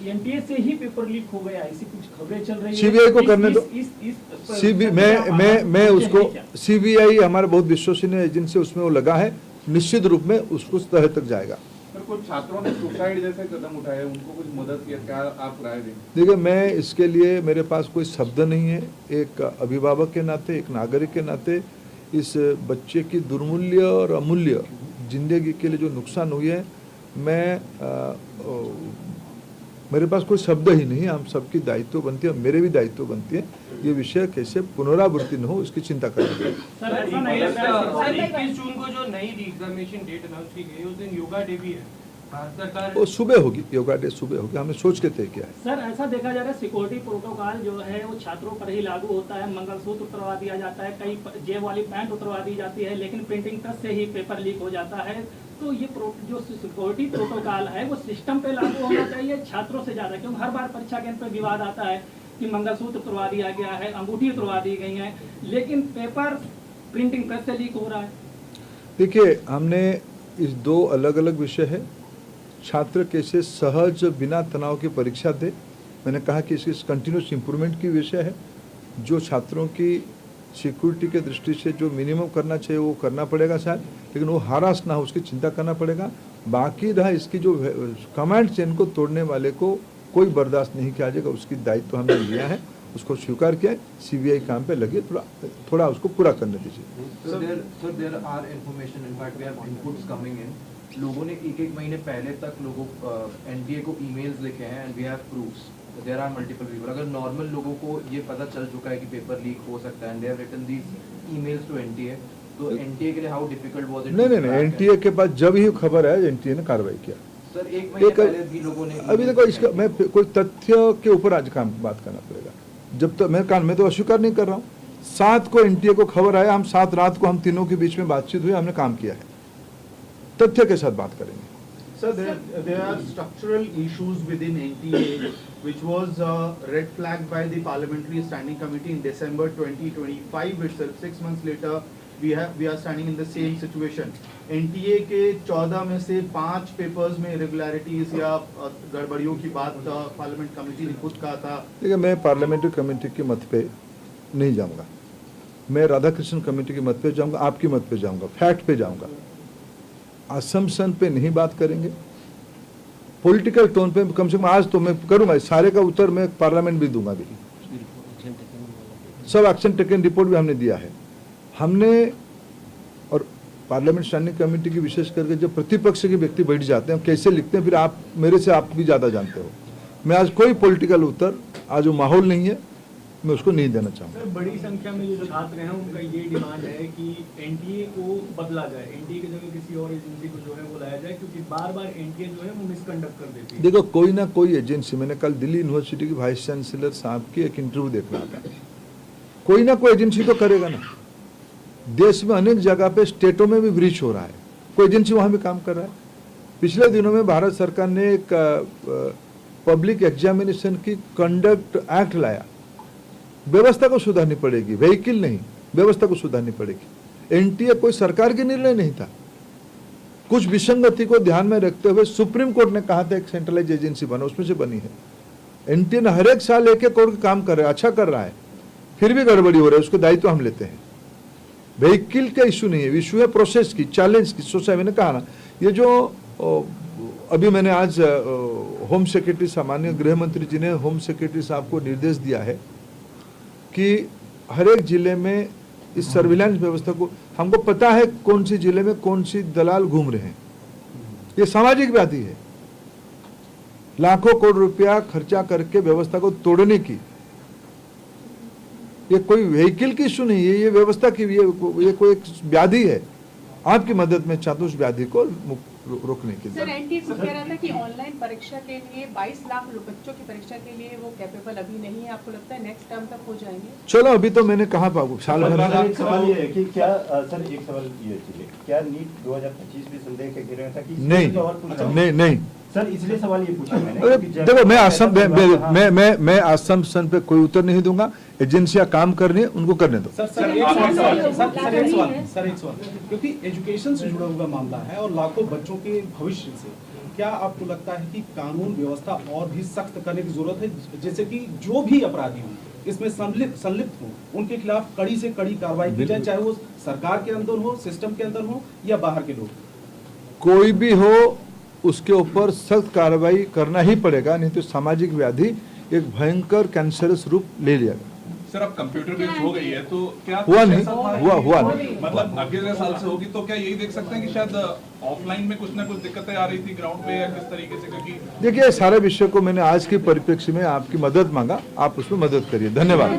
NTA से ही paper leak हो गया, ऐसी कुछ खबरें चल रही है। सीबीआई को करने दो। मैं उसको क्या? सीबीआई हमारा बहुत विश्वसनीय एजेंसी, उसमें वो लगा है, निश्चित रूप में उसको तह तक जाएगा। पर कुछ छात्रों ने सुसाइड जैसे कदम उठाए, उनको कुछ मदद किया, क्या आप राय दें? देखिए, मैं इसके लिए मेरे पास कोई शब्द नहीं है। एक अभिभावक के नाते, एक नागरिक के नाते, इस बच्चे की दुर्मूल्य और अमूल्य जिंदगी के लिए जो नुकसान हुई है, मेरे पास कोई शब्द ही नहीं। हम सबकी दायित्व बनती है, मेरे भी दायित्व बनती है, ये विषय कैसे पुनरावृत्ति न हो इसकी चिंता करनी चाहिए। सर ऐसा नहीं लगता है 21 जून को जो नई एग्जामिनेशन डेट अनाउंस की गई, उस दिन योगा डे भी है। भारत सरकार वो सुबह होगी, योगा डे सुबह होगी, हमने सोच के तय किया है। सर ऐसा देखा जा रहा है सिक्योरिटी प्रोटोकॉल जो है वो छात्रों पर ही लागू होता है, मंगलसूत्र उतरवा दिया जाता है, कई जेब वाली पैंट उतरवा दी जाती है, लेकिन प्रिंटिंग प्रेस से ही पेपर लीक हो जाता है। तो ये जो सिक्योरिटी प्रोटोकॉल है वो सिस्टम पे लागू होना चाहिए छात्रों से ज्यादा, क्योंकि हर बार परीक्षा केंद्र पे विवाद आता है कि मंगलसूत्र उतरवा दिया गया है, अंगूठी उतरवा दी गई है, लेकिन पेपर प्रिंटिंग प्रेस से लीक हो रहा है। देखिए, हमने इस दो अलग अलग विषय है। छात्र कैसे सहज बिना तनाव की परीक्षा दे, मैंने कहा कि इसकी कंटिन्यूस इम्प्रूवमेंट की विषय है। जो छात्रों की सिक्योरिटी के दृष्टि से जो मिनिमम करना चाहिए वो करना पड़ेगा शायद, लेकिन वो हरास ना हो उसकी चिंता करना पड़ेगा। बाकी रहा इसकी जो कमांड चेन को तोड़ने वाले को कोई बर्दाश्त नहीं किया जाएगा, उसकी दायित्व हमने लिया है, उसको स्वीकार किया है। सीबीआई काम पे लगी, थोड़ा उसको पूरा करने दीजिए। Sir there are information, in fact we have inputs coming in. लोगों ने एक महीने पहले तक लोगों एनटीए को ईमेल्स लिखे हैं and we have proofs. There are multiple people. अगर नॉर्मल लोगों को ये पता चल चुका है कि पेपर लीक हो सकता है and they have written these emails to NTA, तो एनटीए के लिए हाउ डिफिकल्ट वाज इट? नहीं, एनटीए के पास जब ही खबर है एनटीए ने कार्रवाई किया। सर एक महीने पहले भी लोगों ने अभी देखो, इसका मैं कोई तथ्य के ऊपर आज काम बात करना पड़ेगा। जब तक मैं तो अस्वीकार नहीं कर रहा हूँ। 7 को एनटीए को खबर आया, हम 7 रात को हम तीनों के बीच में बातचीत हुई, हमने काम किया है। तथ्य के साथ बात करेंगे। Sir, there are structural issues within NTA, which was red flagged by the Parliamentary Standing Committee in December 2025 itself. 6 months later, we are standing in the same situation. NTA के 14 में से 5 पेपर्स में irregularities या गड़बड़ियों की बात parliament committee ने खुद कहा था। देखिए, मैं पार्लियामेंट्री कमेटी के मत पे नहीं जाऊंगा, मैं राधाकृष्णन कमेटी के मत पे जाऊंगा, आपकी मत पे जाऊंगा, फैक्ट पे जाऊंगा। असम्पशन पे नहीं बात करेंगे, पॉलिटिकल टोन पे कम से कम आज तो मैं करूंगा। सारे का उत्तर मैं पार्लियामेंट भी दूंगा भी। सब एक्शन टेकन रिपोर्ट भी हमने दिया है। हमने और पार्लियामेंट स्टैंडिंग कमेटी की विशेष करके जब प्रतिपक्ष के व्यक्ति बैठ जाते हैं कैसे लिखते हैं, फिर आप मेरे से आप भी ज्यादा जानते हो। मैं आज कोई पॉलिटिकल उत्तर, आज वो माहौल नहीं है, मैं उसको नहीं देना चाहूँगा। सर बड़ी संख्या में जो छात्र हैं उनका ये डिमांड है कि एनटीए को बदला जाए, एनटीए की जगह किसी और एजेंसी को जो है वो लाया जाए, क्योंकि बार बार एनटीए जो है वो मिसकंडक्ट कर देती है। देखो, कोई ना कोई एजेंसी, मैंने कल दिल्ली यूनिवर्सिटी की वाइस चांसलर साहब की एक इंटरव्यू देख रहा था, कोई ना कोई एजेंसी तो करेगा ना। देश में अनेक जगह पे स्टेटों में भी ब्रीच हो रहा है, कोई एजेंसी वहां भी काम कर रहा है। पिछले दिनों में भारत सरकार ने एक पब्लिक एग्जामिनेशन की कंडक्ट एक्ट लाया। व्यवस्था को सुधारनी पड़ेगी, व्हीकल नहीं, व्यवस्था को सुधारनी पड़ेगी। एनटीए कोई सरकार के निर्णय नहीं था। कुछ विसंगति को ध्यान में रखते हुए सुप्रीम कोर्ट ने कहा था एक सेंट्रलाइज एजेंसी बनो, उसमें से बनी है। एनटीए ने हर एक साल एक एक करोड़ काम कर रहा है, अच्छा कर रहा है, फिर भी गड़बड़ी हो रही है, उसको दायित्व हम लेते हैं। व्हीकल का इशू नहीं है, इशू है प्रोसेस की, चैलेंज की। सोचा मैंने कहा ना, ये जो अभी मैंने आज होम सेक्रेटरी, सामान्य गृह मंत्री जी ने होम सेक्रेटरी साहब को निर्देश दिया है कि हर एक जिले में इस सर्विलांस व्यवस्था को, हमको पता है कौन सी जिले में कौन सी दलाल घूम रहे हैं। ये सामाजिक व्याधि है, लाखों करोड़ रुपया खर्चा करके व्यवस्था को तोड़ने की। ये कोई व्हीकल की इशू नहीं है, ये व्यवस्था की, ये कोई एक व्याधि है। आपकी मदद में चाहता हूँ उस व्याधि को रोकने की। सर एनटीए को कह रहा था कि ऑनलाइन परीक्षा के लिए 22 लाख बच्चों की परीक्षा के लिए वो कैपेबल अभी नहीं है। आपको लगता है नेक्स्ट टर्म तक हो जाएंगे? चलो, अभी तो मैंने कहा साल भर। एक सवाल ये है कि क्या सर, एक सवाल ये है, क्या नीट 2025 में संदेह का घेरा था कि नहीं सर, इसलिए सवाल ये पूछा मैंने। देखो, मैं असम्पशन पे कोई उत्तर नहीं दूंगा। एजेंसियां काम कर रही है, उनको करने दो। सर एक सवाल, क्योंकि एजुकेशन से जुड़ा हुआ मामला है और लाखों बच्चों के भविष्य से क्या आपको लगता है कि कानून व्यवस्था और भी सख्त करने की जरूरत है, जैसे कि जो भी अपराधी हों इसमें संलिप्त हों उनके खिलाफ कड़ी से कड़ी कार्रवाई की जाए, चाहे वो सरकार के अंदर हो, सिस्टम के अंदर हो या बाहर के लोग? कोई भी हो उसके ऊपर सख्त कार्रवाई करना ही पड़ेगा, नहीं तो सामाजिक व्याधि एक भयंकर कैंसरस रूप ले लिया। सर अब कंप्यूटर बेस्ड हो गई है तो क्या हुआ नहीं, ऐसा था हुआ नहीं। मतलब अगले साल से होगी तो क्या यही देख सकते हैं कि शायद ऑफलाइन में कुछ ना कुछ दिक्कतें आ रही थी ग्राउंड पे या किस तरीके से? क्योंकि देखिए सारे विषय को मैंने आज के परिप्रेक्ष्य में आपकी मदद मांगा, आप उसमें मदद करिए। धन्यवाद।